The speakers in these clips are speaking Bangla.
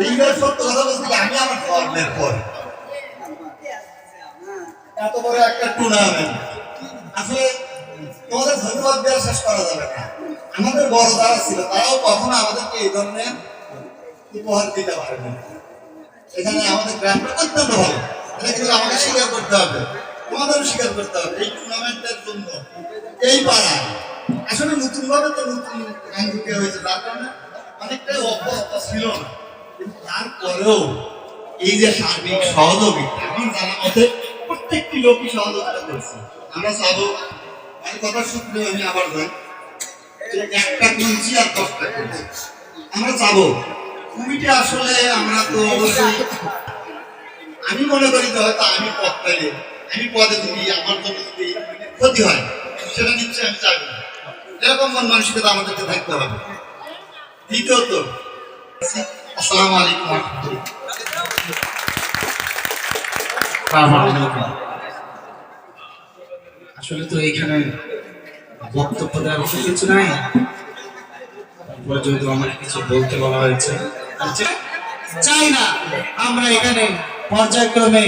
এইবার সত্য কথা বলতে কি আমি আমার কর্মের পর এত বড় একটা টুর্নামেন্ট আসলে তোমাদের ধন্যবাদ দেওয়া শেষ করা যাবে না। আমাদের বড় যারা ছিল তারাও কখনো আমাদেরকে এই ধরনের উপহার দিতে পারেনি। এখানে আমাদের গ্রামটা অত্যন্ত ভালো, এটা কিন্তু আমাকে স্বীকার করতে হবে, তোমাদেরও স্বীকার করতে হবে। এই টুর্নামেন্টের জন্য এই পাড়ায় আসলে নতুন ভাবে তো নতুন আইন ঢুকে হয়েছে, তার কারণে অনেকটাই অভ্যস্ত ছিল না, কিন্তু তারপরেও এই যে সার্বিক সহযোগিতা আমি জানা মতে প্রত্যেকটি লোকই সহযোগিতা করছে। আমরা চাবো আমি কথা সূত্রে আমি আবার যাই একটা কিনছি আর 10টা কিনছি। আমরা চাবো কমিটি আসলে আমরা তো অবশ্যই আমি মনে করি যে হয়তো আমি পদ পাইলে আমি পদে যদি আমার জন্য যদি ক্ষতি হয় সেটা নিশ্চয়ই আমি চাইব না। এরকম মন মানসিকতা আমাদেরকে থাকতে হবে। দ্বিতীয়ত আসসালামু আলাইকুম ওয়া রাহমাতুল্লাহ। আসলে তো এইখানে বক্তব্য দেওয়ার মতো কিছু নাই, যেহেতু আমাকে কিছু বলতে বলা হয়েছে চাই না আমরা এখানে পর্যায়ক্রমে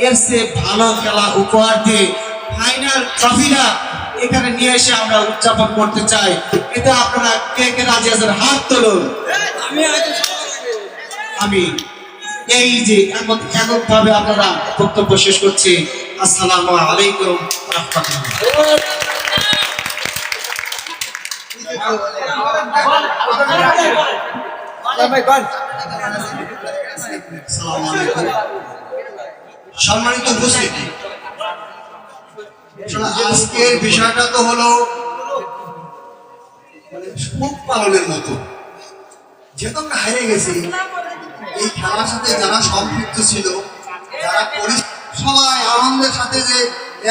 এর চেয়ে ভালো খেলা উপহার দিয়ে ফাইনাল ট্রফিটা এখানে নিয়ে এসে আমরা উদযাপন করতে চাই। এতে আপনারা কে কে রাজি আছেন হাত তুলুন। আমি এই যে এককভাবে আপনারা বক্তব্য শেষ করছি। আসসালামু আলাইকুম ওয়া রাহমাতুল্লাহ। সম্মানিত উপস্থিতি, আজকের বিষয়টা তো হলো সুখ পালনের মতো। যেহেতু আমরা হারিয়ে গেছি, এই খেলার সাথে যারা সম্পৃক্ত ছিল, যারা সবাই আনন্দের সাথে যে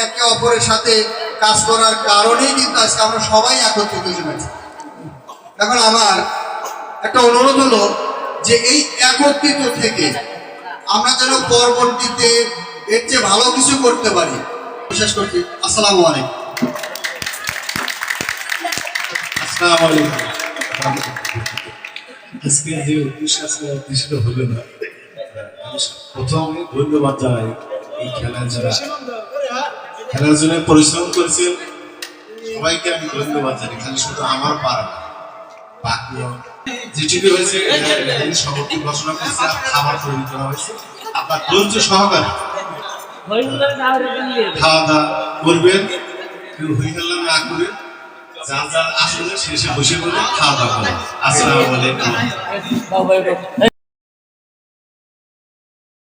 একে অপরের সাথে কাজ করার কারণেই কিন্তু আজকে আমরা সবাই একত্রিত হয়েছি। এখন আমার একটা অনুরোধ হলো যে এই একত্রিত থেকে আমরা যেন পরবর্তীতে এর চেয়ে ভালো কিছু করতে পারি। বিশেষ করছি আসসালামু আলাইকুম। আসসালামু আলাইকুম। আজকে যে উদ্দেশ্য হলো না, প্রথমে ধন্যবাদ জানাই এই খেলার জন্য পরিশ্রম করেছেন সবাইকে আমি ধন্যবাদ জানাই। খালি শুধু আমার পাড়া বাকি যেটুকু হয়েছে সমাপ্তি ঘোষণা করছে, খাবার তৈরি করা হয়েছে। আপনার ধৈর্য সহকারে খাওয়া দাওয়া করবেন, কেউ হই হাল্লা না করে যার যার আসলে শেষে বসে বলে খাওয়া দাওয়া করবেন। আসসালামু আলাইকুম।